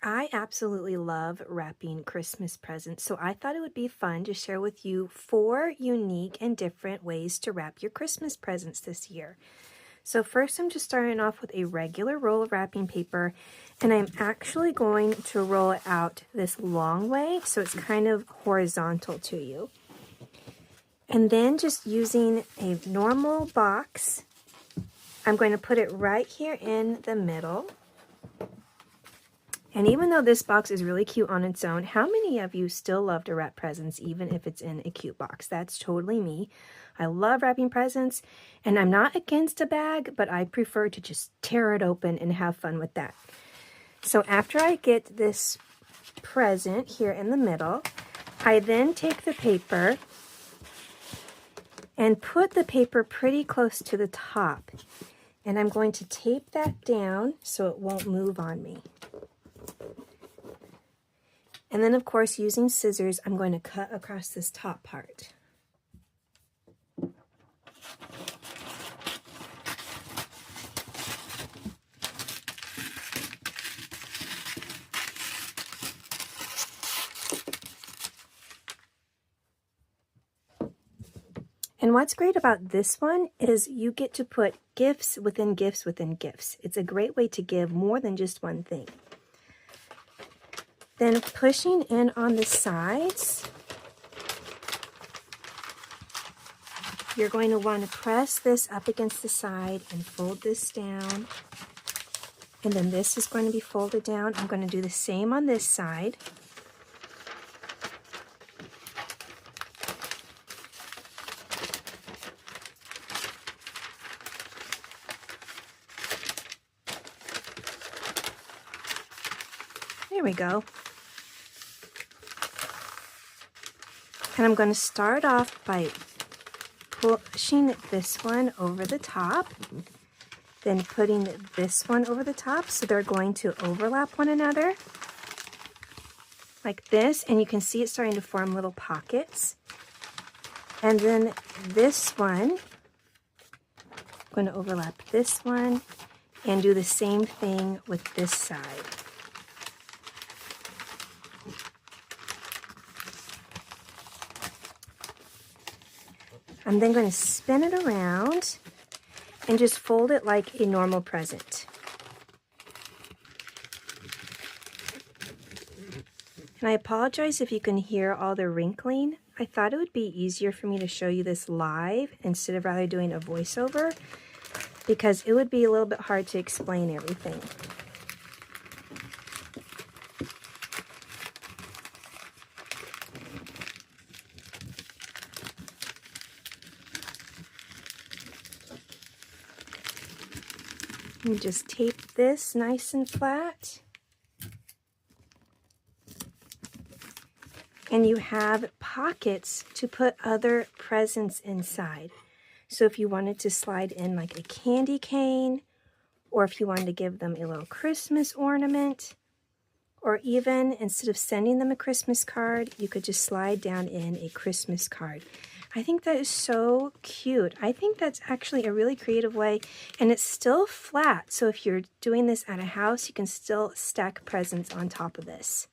I absolutely love wrapping Christmas presents, so I thought it would be fun to share with you 4 unique and different ways to wrap your Christmas presents this year. So first I'm just starting off with a regular roll of wrapping paper, and I'm actually going to roll it out this long way so it's kind of horizontal to you. And then just using a normal box, I'm going to put it right here in the middle. And even though this box is really cute on its own, how many of you still love to wrap presents even if it's in a cute box? That's totally me. I love wrapping presents, and I'm not against a bag, but I prefer to just tear it open and have fun with that. So after I get this present here in the middle, I then take the paper and put the paper pretty close to the top. And I'm going to tape that down so it won't move on me. And then, of course, using scissors, I'm going to cut across this top part. And what's great about this one is you get to put gifts within gifts within gifts. It's a great way to give more than just one thing. Then pushing in on the sides, you're going to want to press this up against the side and fold this down. And then this is going to be folded down. I'm going to do the same on this side. There we go. And I'm going to start off by pushing this one over the top, then putting this one over the top, so they're going to overlap one another like this, and you can see it starting to form little pockets. And then this one, I'm going to overlap this one and do the same thing with this side. I'm then going to spin it around and just fold it like a normal present. And I apologize if you can hear all the wrinkling. I thought it would be easier for me to show you this live instead of rather doing a voiceover, because it would be a little bit hard to explain everything. And just tape this nice and flat. And you have pockets to put other presents inside. So if you wanted to slide in like a candy cane, or if you wanted to give them a little Christmas ornament, or even instead of sending them a Christmas card, you could just slide down in a Christmas card. I think that is so cute. I think that's actually a really creative way, and it's still flat. So if you're doing this at a house, you can still stack presents on top of this.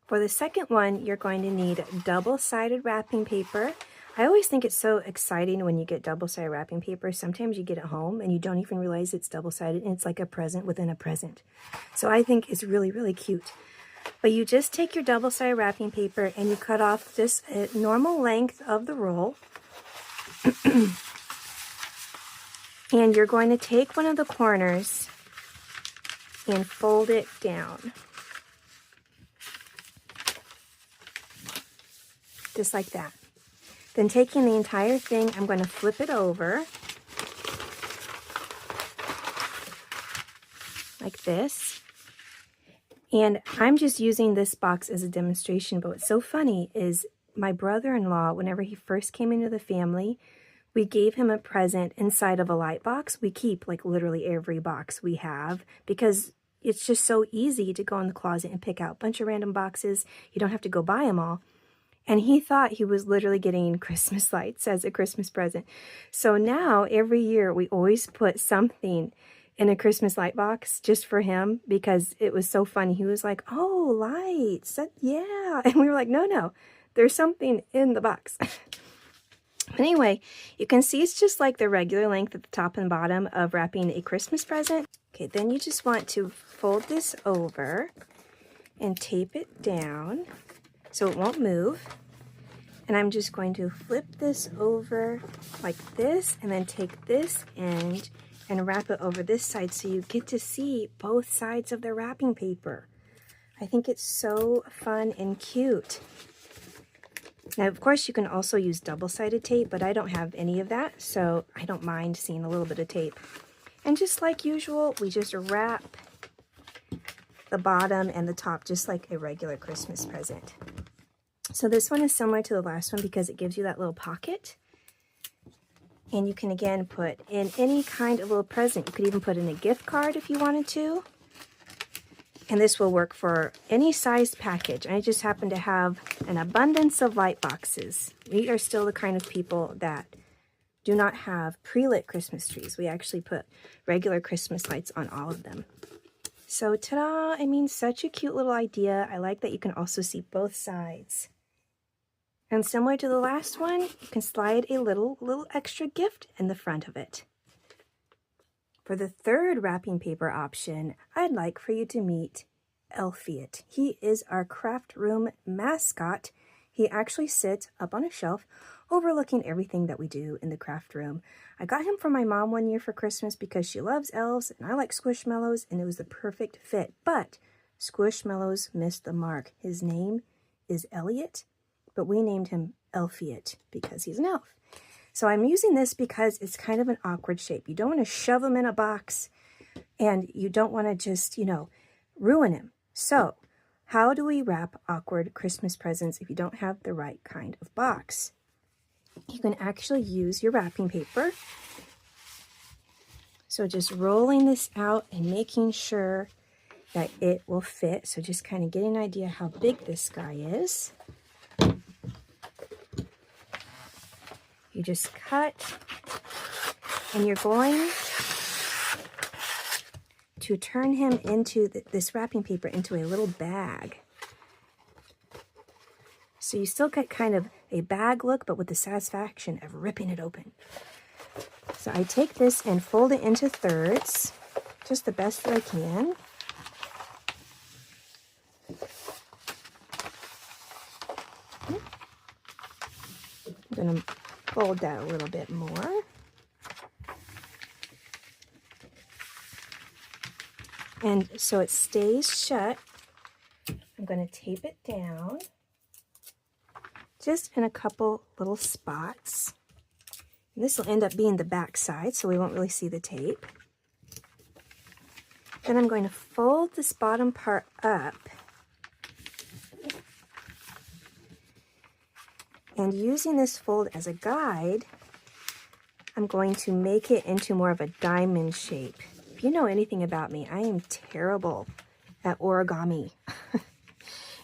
For the second one, you're going to need double-sided wrapping paper. I always think it's so exciting when you get double-sided wrapping paper. Sometimes you get it home and you don't even realize it's double-sided, and it's like a present within a present. So I think it's really, really cute. But you just take your double-sided wrapping paper and you cut off just a normal length of the roll. And you're going to take one of the corners and fold it down. Just like that. Then taking the entire thing, I'm going to flip it over. Like this. And I'm just using this box as a demonstration, but what's so funny is my brother-in-law, whenever he first came into the family, we gave him a present inside of a light box. We keep like literally every box we have because it's just so easy to go in the closet and pick out a bunch of random boxes. You don't have to go buy them all. And he thought he was literally getting Christmas lights as a Christmas present. So now every year we always put something in a Christmas light box just for him because it was so funny. He was like, oh, lights, yeah. And we were like, no, there's something in the box. But anyway, you can see it's just like the regular length at the top and bottom of wrapping a Christmas present. Okay, then you just want to fold this over and tape it down so it won't move. And I'm just going to flip this over like this and then take this end and wrap it over this side so you get to see both sides of the wrapping paper. I think it's so fun and cute. Now, of course, you can also use double-sided tape, but I don't have any of that, so I don't mind seeing a little bit of tape. And just like usual, we just wrap the bottom and the top just like a regular Christmas present. So this one is similar to the last one because it gives you that little pocket. And you can, again, put in any kind of little present. You could even put in a gift card if you wanted to. And this will work for any sized package. I just happen to have an abundance of light boxes. We are still the kind of people that do not have pre-lit Christmas trees. We actually put regular Christmas lights on all of them. So ta-da! I mean, such a cute little idea. I like that you can also see both sides. And similar to the last one, you can slide a little extra gift in the front of it. For the third wrapping paper option, I'd like for you to meet Elfiot. He is our craft room mascot. He actually sits up on a shelf overlooking everything that we do in the craft room. I got him for my mom one year for Christmas because she loves elves and I like Squishmallows, and it was the perfect fit. But Squishmallows missed the mark. His name is Elliot, but we named him Elfiot because he's an elf. So I'm using this because it's kind of an awkward shape. You don't want to shove him in a box and you don't want to just, ruin him. So how do we wrap awkward Christmas presents if you don't have the right kind of box? You can actually use your wrapping paper. So just rolling this out and making sure that it will fit. So just kind of getting an idea how big this guy is. You just cut, and you're going to turn him into this wrapping paper into a little bag. So you still get kind of a bag look, but with the satisfaction of ripping it open. So I take this and fold it into thirds, just the best that I can. I'm going to fold that a little bit more. And so it stays shut. I'm going to tape it down just in a couple little spots. And this will end up being the back side, so we won't really see the tape. Then I'm going to fold this bottom part up. And using this fold as a guide, I'm going to make it into more of a diamond shape. If you know anything about me, I am terrible at origami.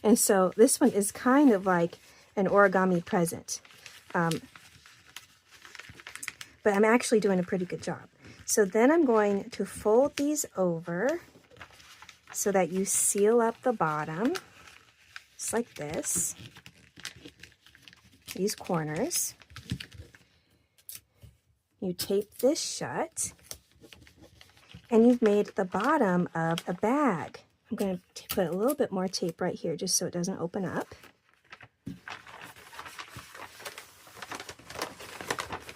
And so this one is kind of like an origami present. But I'm actually doing a pretty good job. So then I'm going to fold these over so that you seal up the bottom, just like this. These corners. You tape this shut, and you've made the bottom of a bag. I'm going to put a little bit more tape right here just so it doesn't open up.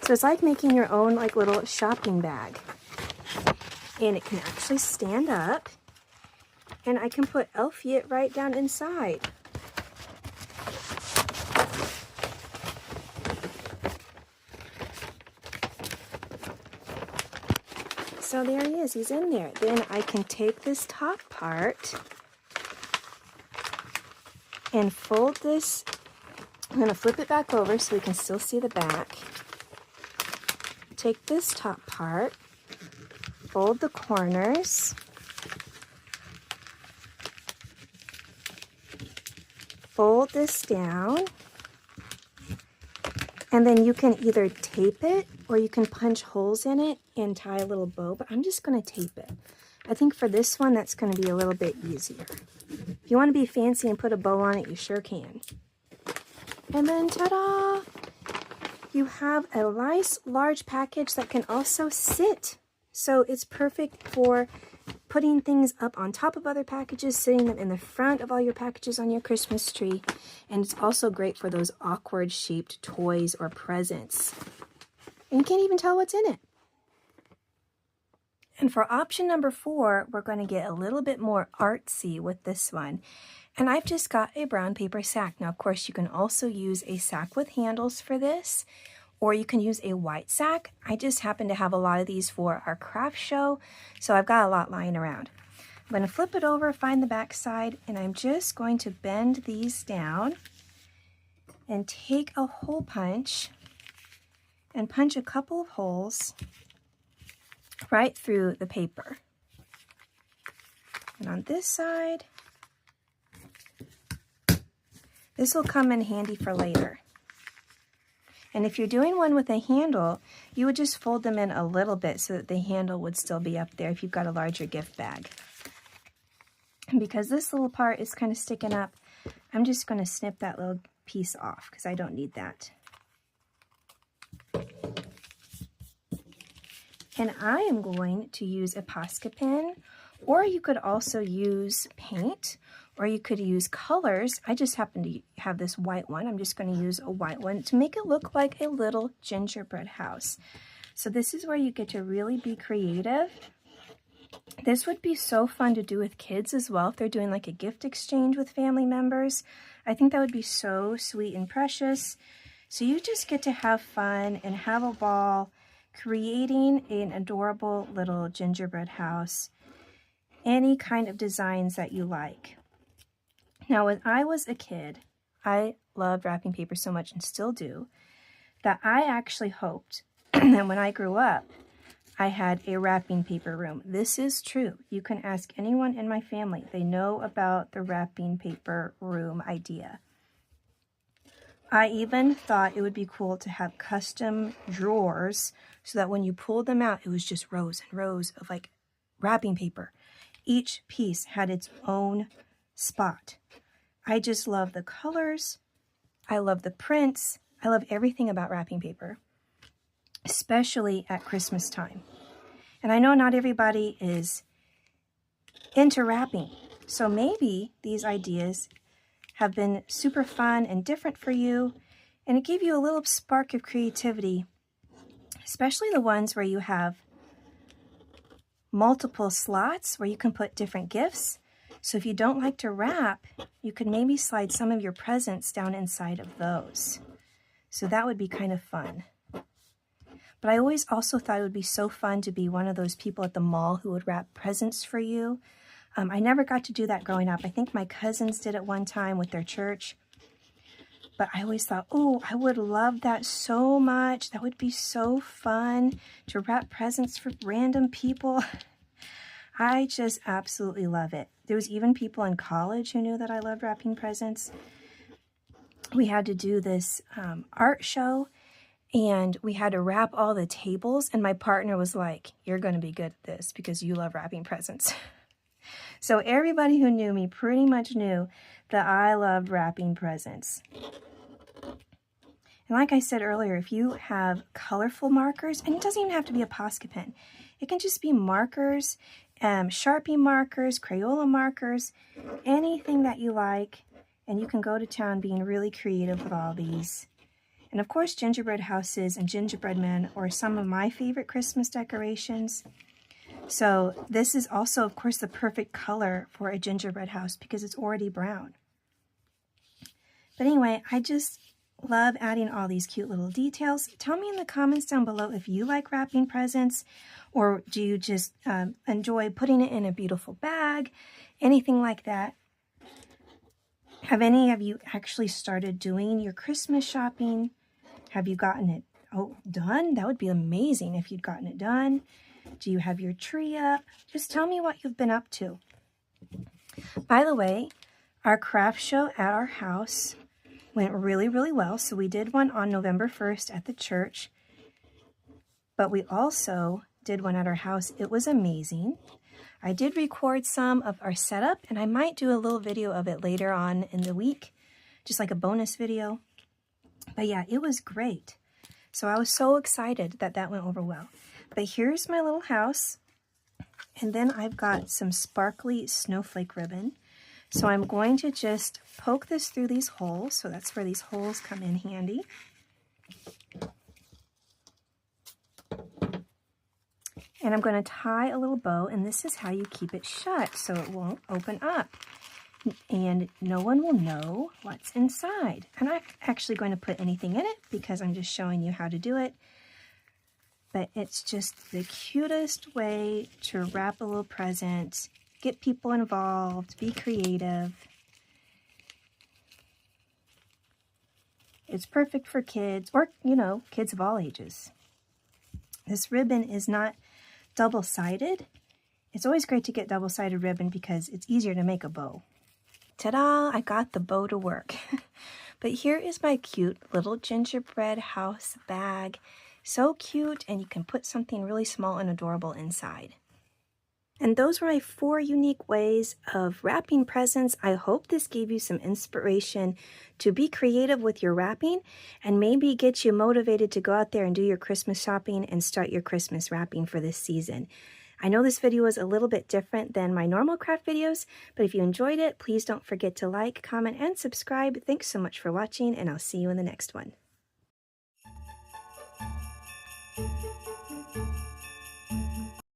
So it's like making your own little shopping bag. And it can actually stand up, and I can put Elfiot right down inside. So there he is, he's in there. Then I can take this top part and fold this. I'm going to flip it back over so we can still see the back. Take this top part, fold the corners, fold this down, And then you can either tape it or you can punch holes in it and tie a little bow, but I'm just going to tape it. I think for this one, that's going to be a little bit easier. If you want to be fancy and put a bow on it, you sure can. And then, ta-da! You have a nice large package that can also sit. So it's perfect for putting things up on top of other packages, sitting them in the front of all your packages on your Christmas tree. And it's also great for those awkward shaped toys or presents. And you can't even tell what's in it. And for option number 4, we're going to get a little bit more artsy with this one. And I've just got a brown paper sack. Now, of course, you can also use a sack with handles for this, or you can use a white sack. I just happen to have a lot of these for our craft show, so I've got a lot lying around. I'm going to flip it over, find the back side, and I'm just going to bend these down and take a hole punch and punch a couple of holes right through the paper. And on this side, this will come in handy for later. And if you're doing one with a handle, you would just fold them in a little bit so that the handle would still be up there if you've got a larger gift bag. And because this little part is kind of sticking up, I'm just going to snip that little piece off because I don't need that. And I am going to use a Posca pen, or you could also use paint, or you could use colors. I just happen to have this white one. I'm just going to use a white one to make it look like a little gingerbread house. So this is where you get to really be creative. This would be so fun to do with kids as well if they're doing like a gift exchange with family members. I think that would be so sweet and precious. So you just get to have fun and have a ball creating an adorable little gingerbread house. Any kind of designs that you like. Now, when I was a kid, I loved wrapping paper so much and still do, that I actually hoped that when I grew up, I had a wrapping paper room. This is true. You can ask anyone in my family. They know about the wrapping paper room idea. I even thought it would be cool to have custom drawers so that when you pulled them out, it was just rows and rows of like wrapping paper. Each piece had its own spot. I just love the colors. I love the prints. I love everything about wrapping paper, especially at Christmas time. And I know not everybody is into wrapping, so maybe these ideas have been super fun and different for you, and it gave you a little spark of creativity, especially the ones where you have multiple slots where you can put different gifts. So if you don't like to wrap, you could maybe slide some of your presents down inside of those. So that would be kind of fun. But I always also thought it would be so fun to be one of those people at the mall who would wrap presents for you. I never got to do that growing up. I think my cousins did it one time with their church. But I always thought, oh, I would love that so much. That would be so fun to wrap presents for random people. I just absolutely love it. There was even people in college who knew that I loved wrapping presents. We had to do this art show, and we had to wrap all the tables, and my partner was like, you're going to be good at this because you love wrapping presents. So everybody who knew me pretty much knew that I loved wrapping presents. And like I said earlier, if you have colorful markers, and it doesn't even have to be a Posca pen, it can just be markers, Sharpie markers, Crayola markers, anything that you like, and you can go to town being really creative with all these. And of course, gingerbread houses and gingerbread men are some of my favorite Christmas decorations. So this is also, of course, the perfect color for a gingerbread house because it's already brown. But anyway, I just love adding all these cute little details. Tell me in the comments down below if you like wrapping presents, or do you just enjoy putting it in a beautiful bag, anything like that. Have any of you actually started doing your Christmas shopping? Have you gotten it done? That would be amazing if you'd gotten it done. Do you have your tree up? Just tell me what you've been up to. By the way, our craft show at our house went really, really well. So we did one on November 1st at the church, but we also did one at our house. It was amazing. I did record some of our setup, and I might do a little video of it later on in the week, just like a bonus video. But yeah, it was great. So I was so excited that that went over well. But here's my little house. And then I've got some sparkly snowflake ribbon. So I'm going to just poke this through these holes. So that's where these holes come in handy. And I'm going to tie a little bow, and this is how you keep it shut so it won't open up. And no one will know what's inside. I'm not actually going to put anything in it because I'm just showing you how to do it. But it's just the cutest way to wrap a little present, get people involved, be creative. It's perfect for kids or, you know, kids of all ages. This ribbon is not double-sided. It's always great to get double-sided ribbon because it's easier to make a bow. Ta-da! I got the bow to work. But here is my cute little gingerbread house bag. So cute, and you can put something really small and adorable inside. And those were my 4 unique ways of wrapping presents. I hope this gave you some inspiration to be creative with your wrapping and maybe get you motivated to go out there and do your Christmas shopping and start your Christmas wrapping for this season. I know this video was a little bit different than my normal craft videos, but if you enjoyed it, please don't forget to like, comment, and subscribe. Thanks so much for watching, and I'll see you in the next one.